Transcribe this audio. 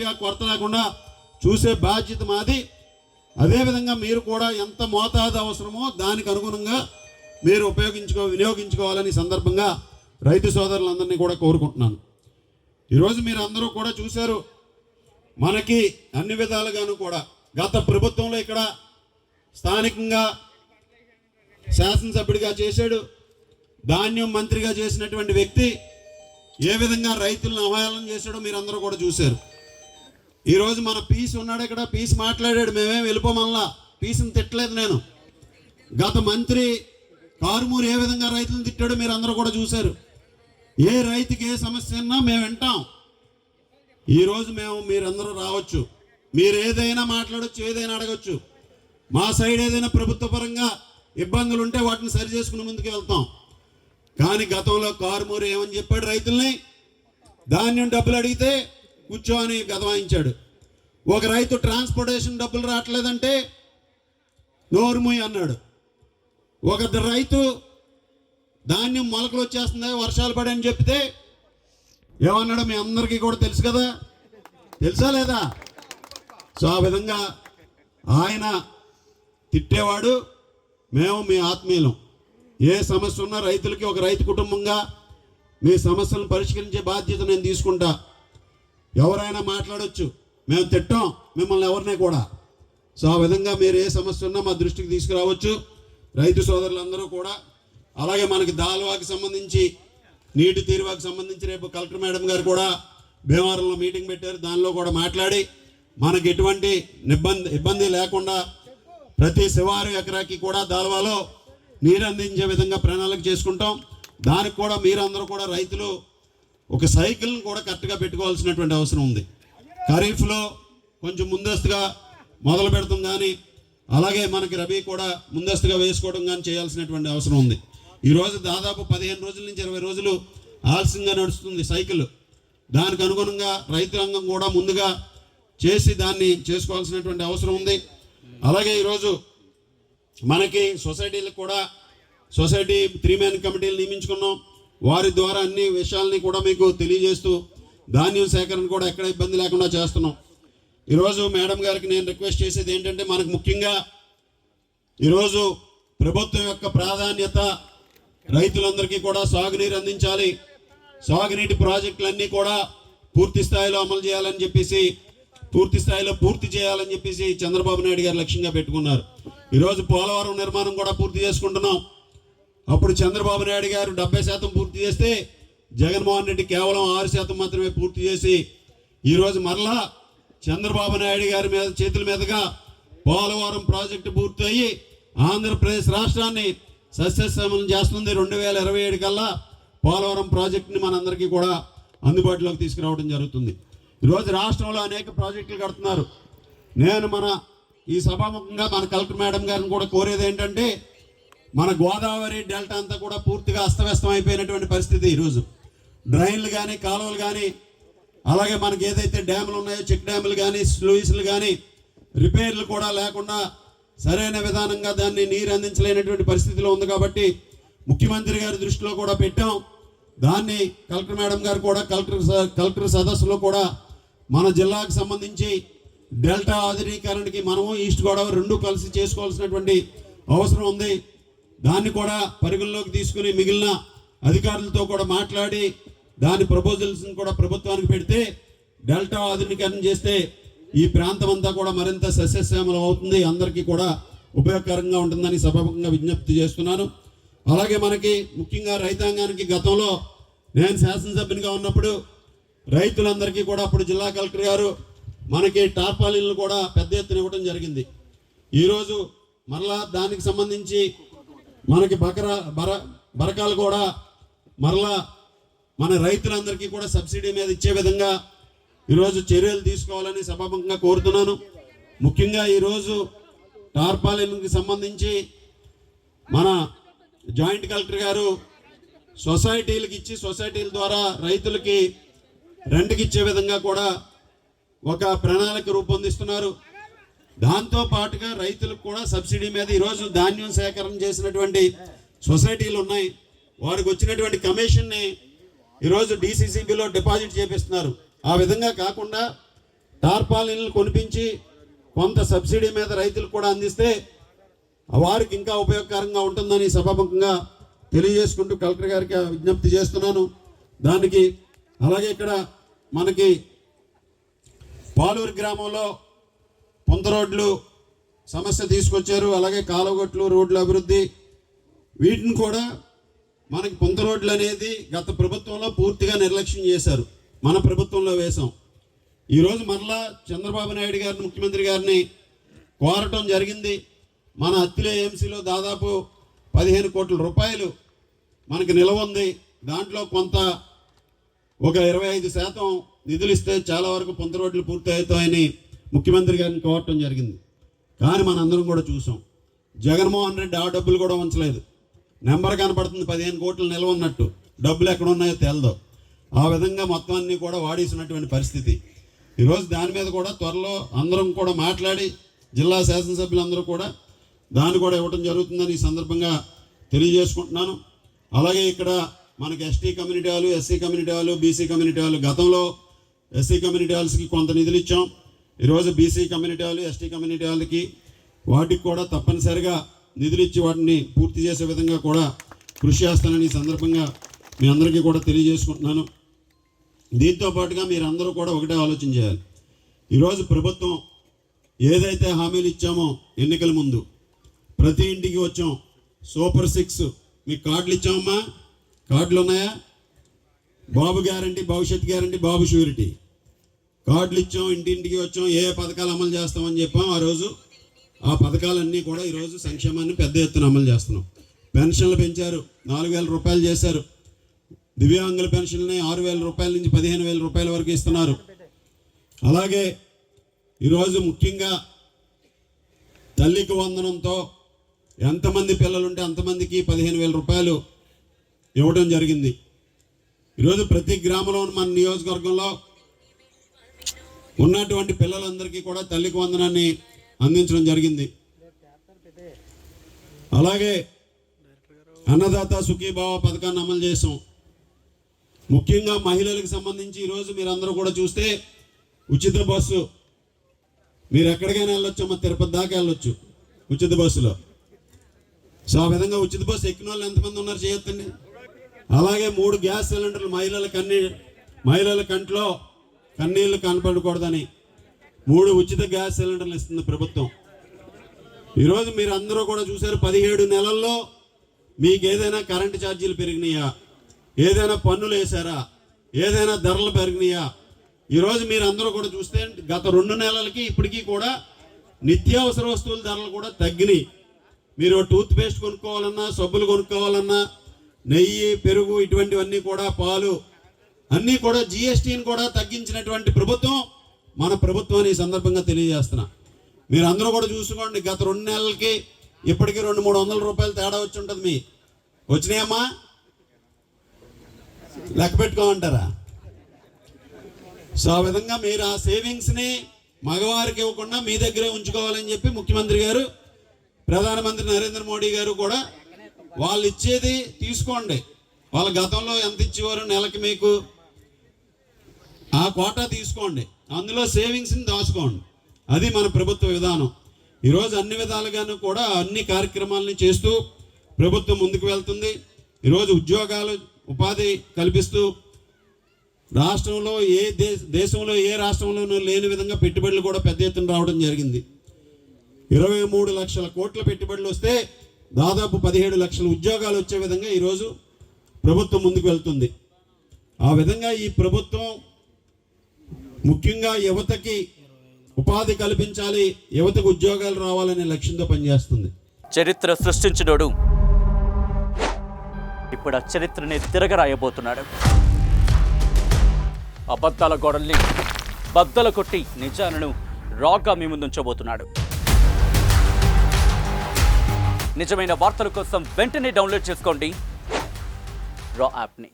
పూర్తిగా కొరత లేకుండా చూసే బాధ్యత మాది. అదేవిధంగా మీరు కూడా ఎంత మోతాదు అవసరమో దానికి అనుగుణంగా మీరు వినియోగించుకోవాలని సందర్భంగా రైతు సోదరులందరినీ కూడా కోరుకుంటున్నాను. ఈరోజు మీరు అందరూ కూడా చూశారు, మనకి అన్ని విధాలుగాను కూడా గత ప్రభుత్వంలో ఇక్కడ స్థానికంగా శాసనసభ్యుడిగా చేశాడు, ధాన్యం మంత్రిగా చేసినటువంటి వ్యక్తి ఏ విధంగా రైతులను అవహేళన చేశాడో మీరు అందరూ కూడా చూశారు. ఈరోజు మన పీస్ ఉన్నాడు ఇక్కడ, పీస్ మాట్లాడాడు, మేమేం వెళ్ళిపోమల్లా, పీస్ని తిట్టలేదు నేను. గత మంత్రి కారుమూరు ఏ విధంగా రైతులను తిట్టాడో మీరు అందరూ కూడా చూశారు. ఏ రైతుకి ఏ సమస్య ఉన్నా మేము వింటాం. ఈరోజు మీరందరూ రావచ్చు, మీరు ఏదైనా మాట్లాడవచ్చు, ఏదైనా అడగచ్చు. మా సైడ్ ఏదైనా ప్రభుత్వ పరంగా ఇబ్బందులు ఉంటే వాటిని సరి చేసుకుని ముందుకు వెళ్తాం. కానీ గతంలో కారుమూరు ఏమని చెప్పాడు, రైతుల్ని ధాన్యం డబ్బులు అడిగితే కూర్చోని గదవాయించాడు. ఒక రైతు ట్రాన్స్పోర్టేషన్ డబ్బులు రావట్లేదంటే నోరుముయ్ అన్నాడు. ఒక రైతు ధాన్యం మొలకలు వచ్చేస్తున్నాయి వర్షాలు పడని చెప్తే ఏమన్నాడు మీ అందరికీ కూడా తెలుసు కదా, తెలుసా లేదా? సో ఆ విధంగా ఆయన తిట్టేవాడు. మేము మీ ఆత్మీయులం. ఏ సమస్య ఉన్నా రైతులకి ఒక రైతు కుటుంబంగా మీ సమస్యలను పరిష్కరించే బాధ్యత నేను తీసుకుంటా. ఎవరైనా మాట్లాడవచ్చు, మేము తిట్టాం మిమ్మల్ని ఎవరినే కూడా. సో ఆ విధంగా మీరు ఏ సమస్య ఉన్నా మా దృష్టికి తీసుకురావచ్చు రైతు సోదరులందరూ కూడా. అలాగే మనకి దాల్వాకి సంబంధించి నీటి తీరువాకి సంబంధించి రేపు కలెక్టర్ మేడం గారు కూడా భీమవరంలో మీటింగ్ పెట్టారు. దానిలో కూడా మాట్లాడి మనకి ఎటువంటి ఇబ్బంది లేకుండా ప్రతి శివారు ఎకరాకి కూడా దాల్వాలో నీరు అందించే విధంగా ప్రణాళిక చేసుకుంటాం. దానికి కూడా మీరందరూ కూడా రైతులు ఒక సైకిల్ని కూడా కరెక్ట్గా పెట్టుకోవాల్సినటువంటి అవసరం ఉంది. ఖరీఫ్లో కొంచెం ముందస్తుగా మొదలు పెడతాం, కానీ అలాగే మనకి రబీ కూడా ముందస్తుగా వేసుకోవడం కానీ చేయాల్సినటువంటి అవసరం ఉంది. ఈరోజు దాదాపు 15 రోజుల నుంచి 20 రోజులు ఆలస్యంగా నడుస్తుంది సైకిల్. దానికి అనుగుణంగా రైతాంగం కూడా ముందుగా చేసి దాన్ని చేసుకోవాల్సినటువంటి అవసరం ఉంది. అలాగే ఈరోజు మనకి సొసైటీలకు కూడా సొసైటీ 3 మ్యాన్ కమిటీలు నియమించుకున్నాం. వారి ద్వారా అన్ని విషయాల్ని కూడా మీకు తెలియజేస్తూ ధాన్యం సేకరణ కూడా ఎక్కడ ఇబ్బంది లేకుండా చేస్తున్నాం. ఈరోజు మేడం గారికి నేను రిక్వెస్ట్ చేసేది ఏంటంటే, మనకు ముఖ్యంగా ఈరోజు ప్రభుత్వం యొక్క ప్రాధాన్యత రైతులందరికీ కూడా సాగునీరు అందించాలి. సాగునీటి ప్రాజెక్టులన్నీ కూడా పూర్తి స్థాయిలో అమలు చేయాలని చెప్పేసి, పూర్తి చేయాలని చెప్పేసి చంద్రబాబు నాయుడు గారు లక్ష్యంగా పెట్టుకున్నారు. ఈరోజు పోలవరం నిర్మాణం కూడా పూర్తి చేసుకుంటున్నాం. అప్పుడు చంద్రబాబు నాయుడు గారు 70% పూర్తి చేస్తే జగన్మోహన్ రెడ్డి కేవలం 6% మాత్రమే పూర్తి చేసి, ఈరోజు మరలా చంద్రబాబు నాయుడు గారి చేతుల మీదుగా పోలవరం ప్రాజెక్టు పూర్తి అయ్యి ఆంధ్రప్రదేశ్ రాష్ట్రాన్ని సస్యశ్యామలం చేస్తుంది. 2027 కల్లా పోలవరం ప్రాజెక్టుని మనందరికీ కూడా అందుబాటులోకి తీసుకురావడం జరుగుతుంది. ఈరోజు రాష్ట్రంలో అనేక ప్రాజెక్టులు కడుతున్నారు. నేను ఈ సభాముఖంగా మన కలెక్టర్ మేడం గారిని కూడా కోరేది ఏంటంటే, మన గోదావరి డెల్టా అంతా కూడా పూర్తిగా అస్తవ్యస్తం అయిపోయినటువంటి పరిస్థితి. ఈరోజు డ్రైన్లు కానీ కాలువలు కానీ, అలాగే మనకి ఏదైతే డ్యాములు ఉన్నాయో చెక్ డ్యాములు కానీ స్లూయిస్లు కానీ రిపేర్లు కూడా లేకుండా సరైన విధానంగా దాన్ని నీరు అందించలేనటువంటి పరిస్థితిలో ఉంది. కాబట్టి ముఖ్యమంత్రి గారి దృష్టిలో కూడా పెట్టాం. దాన్ని కలెక్టర్ మేడం గారు కూడా కలెక్టర్ సదస్సులో కూడా మన జిల్లాకు సంబంధించి డెల్టా ఆధునీకరణకి మనము ఈస్ట్ గోదావరి రెండు కలిసి చేసుకోవాల్సినటువంటి అవసరం ఉంది. దాన్ని కూడా పరిగణలోకి తీసుకుని మిగిలిన అధికారులతో కూడా మాట్లాడి దాని ప్రపోజల్స్ని కూడా ప్రభుత్వానికి పెడితే డెల్టా ఆధునీకరణ చేస్తే ఈ ప్రాంతం అంతా కూడా మరింత సస్యశ్యామలం అవుతుంది, అందరికీ కూడా ఉపయోగకరంగా ఉంటుందని సభాముఖంగా విజ్ఞప్తి చేస్తున్నాను. అలాగే మనకి ముఖ్యంగా రైతాంగానికి గతంలో నేను శాసనసభ్యునిగా ఉన్నప్పుడు రైతులందరికీ కూడా అప్పుడు జిల్లా కలెక్టర్ గారు మనకి టార్పాలిన్లు కూడా పెద్ద ఎత్తున ఇవ్వడం జరిగింది. ఈరోజు మరలా దానికి సంబంధించి మనకి బరకాలు కూడా మరలా మన రైతులందరికీ కూడా సబ్సిడీ మీద ఇచ్చే విధంగా ఈరోజు చర్యలు తీసుకోవాలని సభాముఖంగా కోరుతున్నాను. ముఖ్యంగా ఈరోజు టార్పాలిన్కి సంబంధించి మన జాయింట్ కలెక్టర్ గారు సొసైటీలకు ఇచ్చి సొసైటీల ద్వారా రైతులకి రెంట్కి ఇచ్చే విధంగా కూడా ఒక ప్రణాళిక రూపొందిస్తున్నారు. దాంతో పాటుగా రైతులకు కూడా సబ్సిడీ మీద ఈరోజు ధాన్యం సేకరణ చేసినటువంటి సొసైటీలు ఉన్నాయి, వారికి వచ్చినటువంటి కమిషన్ని ఈరోజు DCCBలో డిపాజిట్ చేపిస్తున్నారు. ఆ విధంగా కాకుండా టార్పాలిన్లు కొనిపించి కొంత సబ్సిడీ మీద రైతులకు కూడా అందిస్తే వారికి ఇంకా ఉపయోగకరంగా ఉంటుందని సభాముఖంగా తెలియజేసుకుంటూ కలెక్టర్ గారికి విజ్ఞప్తి చేస్తున్నాను. దానికి అలాగే ఇక్కడ మనకి పాలూరు గ్రామంలో పొంత రోడ్లు సమస్య తీసుకొచ్చారు. అలాగే కాలువగొట్లు, రోడ్ల అభివృద్ధి, వీటిని కూడా మనకి పొంత రోడ్లు అనేది గత ప్రభుత్వంలో పూర్తిగా నిర్లక్ష్యం చేశారు. మన ప్రభుత్వంలో వేశాం. ఈరోజు మరలా చంద్రబాబు నాయుడు గారిని, ముఖ్యమంత్రి గారిని కోరటం జరిగింది. మన అత్తిలే ఏఎంసీలో దాదాపు 15 కోట్ల రూపాయలు మనకి నిల్వ ఉంది. దాంట్లో కొంత ఒక 25% నిధులు ఇస్తే చాలా వరకు పొంత రోడ్లు పూర్తి అవుతాయని ముఖ్యమంత్రి గారిని కోరటం జరిగింది. కానీ మనందరం కూడా చూసాం, జగన్మోహన్ రెడ్డి ఆ డబ్బులు కూడా ఉంచలేదు. నెంబర్ కనపడుతుంది 15 కోట్లు నిల్వ ఉన్నట్టు, డబ్బులు ఎక్కడ ఉన్నాయో తెలదు. ఆ విధంగా మొత్తం అన్నీ కూడా వాడేసినటువంటి పరిస్థితి. ఈరోజు దాని మీద కూడా త్వరలో అందరం కూడా మాట్లాడి జిల్లా శాసనసభ్యులందరూ కూడా దాన్ని కూడా ఇవ్వడం జరుగుతుందని ఈ సందర్భంగా తెలియజేసుకుంటున్నాను. అలాగే ఇక్కడ మనకి ST community hall, SC community hall, BC community hall, గతంలో ఎస్సీ కమ్యూనిటీ హాల్స్కి కొంత నిధులు ఇచ్చాం. ఈరోజు BC community hall, ST community హాల్కి వాటికి కూడా తప్పనిసరిగా నిధులు ఇచ్చి వాటిని పూర్తి చేసే విధంగా కూడా కృషి చేస్తానని ఈ సందర్భంగా మీ అందరికీ కూడా తెలియజేసుకుంటున్నాను. దీంతో పాటుగా మీరు అందరూ కూడా ఒకటే ఆలోచన చేయాలి. ఈరోజు ప్రభుత్వం ఏదైతే హామీలు ఇచ్చామో ఎన్నికల ముందు ప్రతి ఇంటికి వచ్చాం. సూపర్ 6 మీకు కార్డులు ఇచ్చామమ్మా, కార్డులు ఉన్నాయా? బాబు గ్యారంటీ, భవిష్యత్ గ్యారంటీ, బాబు షూరిటీ కార్డులు ఇచ్చాం. ఇంటింటికి వచ్చాం. ఏ పథకాలు అమలు చేస్తామని చెప్పాం ఆ రోజు. ఆ పథకాలన్నీ కూడా ఈరోజు సంక్షేమాన్ని పెద్ద ఎత్తున అమలు చేస్తున్నాం. పెన్షన్లు పెంచారు, 4,000 రూపాయలు చేశారు. దివ్యాంగుల పెన్షన్ని 6,000 రూపాయల నుంచి 15,000 రూపాయల వరకు ఇస్తున్నారు. అలాగే ఈరోజు ముఖ్యంగా తల్లికి వందనంతో ఎంతమంది పిల్లలుంటే అంతమందికి 15,000 రూపాయలు ఇవ్వడం జరిగింది. ఈరోజు ప్రతి గ్రామంలో మన నియోజకవర్గంలో ఉన్నటువంటి పిల్లలందరికీ కూడా తల్లికి వందనాన్ని అందించడం జరిగింది. అలాగే అన్నదాత సుఖీభావ పథకాన్ని అమలు చేసాం. ముఖ్యంగా మహిళలకు సంబంధించి ఈరోజు మీరందరూ కూడా చూస్తే ఉచిత బస్సు, మీరు ఎక్కడికైనా వెళ్ళొచ్చు, మా తిరుపతి దాకా వెళ్ళొచ్చు ఉచిత బస్సులో. సో ఆ విధంగా ఉచిత బస్సు ఎక్కిన వాళ్ళు ఎంతమంది ఉన్నారు చేయొద్దండి. అలాగే 3 గ్యాస్ సిలిండర్లు మహిళల కంట్లో కన్నీళ్లు కనపడకూడదని 3 ఉచిత గ్యాస్ సిలిండర్లు ఇస్తుంది ప్రభుత్వం. ఈరోజు మీరు అందరూ కూడా చూశారు, 17 నెలల్లో మీకు ఏదైనా కరెంటు ఛార్జీలు పెరిగినాయా, ఏదైనా పన్నులు వేశారా, ఏదైనా ధరలు పెరిగినాయా? ఈరోజు మీరు అందరూ కూడా చూస్తే గత 2 నెలలకి ఇప్పటికీ కూడా నిత్యావసర వస్తువుల ధరలు కూడా తగ్గినాయి. మీరు టూత్ పేస్ట్ కొనుక్కోవాలన్నా, సబ్బులు కొనుక్కోవాలన్నా, నెయ్యి, పెరుగు, ఇటువంటివన్నీ కూడా, పాలు అన్నీ కూడా జిఎస్టీని కూడా తగ్గించినటువంటి ప్రభుత్వం మన ప్రభుత్వాన్ని ఈ సందర్భంగా తెలియజేస్తున్నా. మీరు అందరూ కూడా చూసుకోండి, గత 2 నెలలకి ఇప్పటికీ 200-300 రూపాయలు తేడా వచ్చి ఉంటుంది. మీ వచ్చినాయమ్మా? లెక్క పెట్టుకోమంటారా? సో ఆ విధంగా మీరు ఆ సేవింగ్స్ని మగవారికి ఇవ్వకుండా మీ దగ్గరే ఉంచుకోవాలని చెప్పి ముఖ్యమంత్రి గారు, ప్రధానమంత్రి నరేంద్ర మోడీ గారు కూడా వాళ్ళు ఇచ్చేది తీసుకోండి. వాళ్ళ గతంలో ఎంత ఇచ్చేవారు నెలకి, మీకు ఆ కోటా తీసుకోండి, అందులో సేవింగ్స్ని దాచుకోండి. అది మన ప్రభుత్వ విధానం. ఈరోజు అన్ని విధాలుగాను కూడా అన్ని కార్యక్రమాలని చేస్తూ ప్రభుత్వం ముందుకు వెళ్తుంది. ఈరోజు ఉద్యోగాలు, ఉపాధి కల్పిస్తూ రాష్ట్రంలో దేశంలో ఏ రాష్ట్రంలోనూ లేని విధంగా పెట్టుబడులు కూడా పెద్ద ఎత్తున రావడం జరిగింది. 23 లక్షల కోట్ల పెట్టుబడులు వస్తే దాదాపు 17 లక్షల ఉద్యోగాలు వచ్చే విధంగా ఈరోజు ప్రభుత్వం ముందుకు వెళ్తుంది. ఆ విధంగా ఈ ప్రభుత్వం ముఖ్యంగా యువతకి ఉపాధి కల్పించాలి, యువతకు ఉద్యోగాలు రావాలనే లక్ష్యంతో పనిచేస్తుంది. చరిత్ర సృష్టించినోడు ఇప్పుడు ఆ చరిత్రని తిరగరాయబోతున్నాడు. అబద్ధాల గోడల్ని బద్దలు కొట్టి నిజాలను రాగా మీ ముందుంచబోతున్నాడు. నిజమైన వార్తల కోసం వెంటనే డౌన్లోడ్ చేసుకోండి రా యాప్ని.